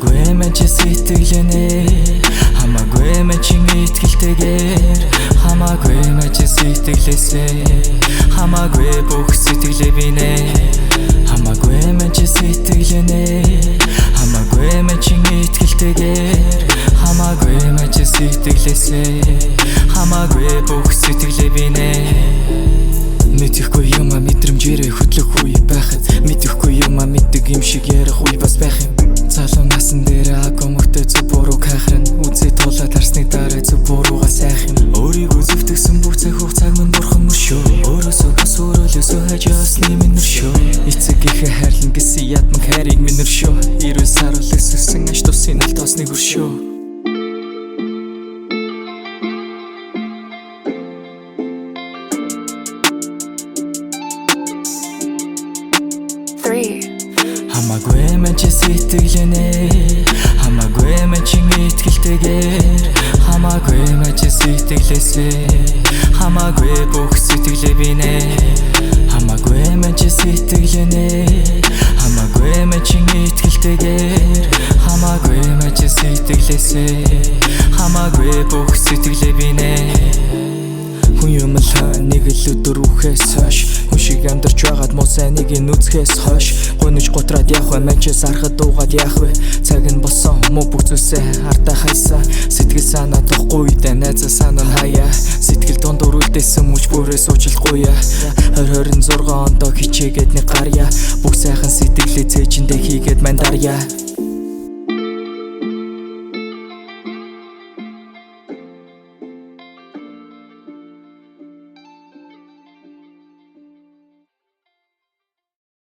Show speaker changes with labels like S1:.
S1: Хамаагүй мэн чи сэтгэлэнэ хамаагүй мэн чи итгэлтэйгээр хамаагүй мэн чи сэтгэлээсээ хамаагүй бүх сэтгэлээ бинэ хамаагүй мэн чи сэтгэлэнэ хамаагүй мэн чи итгэлтэйгээр хамаагүй мэн чи сэтгэлээсээ хамаагүй бүх сэтгэлээ бинэ Мэдэхгүй юм мэдрэмжээрээ хөдлөх үе байхад мэдэхгүй юм мэддэг юм шиг ярих үе бас байх юм Залуу насан дээр агомогтой зөв буруу хайхран үзээ тулаад харсны дараа зөв буруугаа сайх юм Өөрийгөө зөвтгсөн бүх цаг хугацааг минь бурхан мөршөө Өөрөөсөө бас өөрөөлөөсөө хаж явсны минь өршөө Эцэг ихэ хайрлан гэсэн ядмаг хайрыг минь өршөө Ирүүл саруул өсөсөн аж тусын аль тоосны хөршөө Хамаагүй мэн чи сэтгэлэнэ хамаагүй мэн чи итгэлтэйгээр хамаагүй мэн чи сэтгэлээсээ хамаагүй бүх сэтгэлээ бинэ хамаагүй мэн чи сэтгэлэнэ хамаагүй мэн чи итгэлтэйгээр хамаагүй мэн чи сэтгэлээсээ хамаагүй бүх сэтгэлээ бинэ Хүн юм л нэг л өдөр үхээс хойш Хүн шиг амьдарч байгаад муу сайныг нүцгээс хойш Гуниж готраад явах вэ мэнчээс арахад дуугаад явах вэ Цаг нь болсон муу бүх зүйлсээ артаа хайсаа Сэтгэл санаа тохгүй дэ найзаа санаа хаяа Сэтгэл дундуур үлдээсэн мөч бүрээ суучлахгүй 2026 онд хичээгээд нэг гарья Бүх сайхан сэтгэлээ цээжиндээ хийгээд мань дарья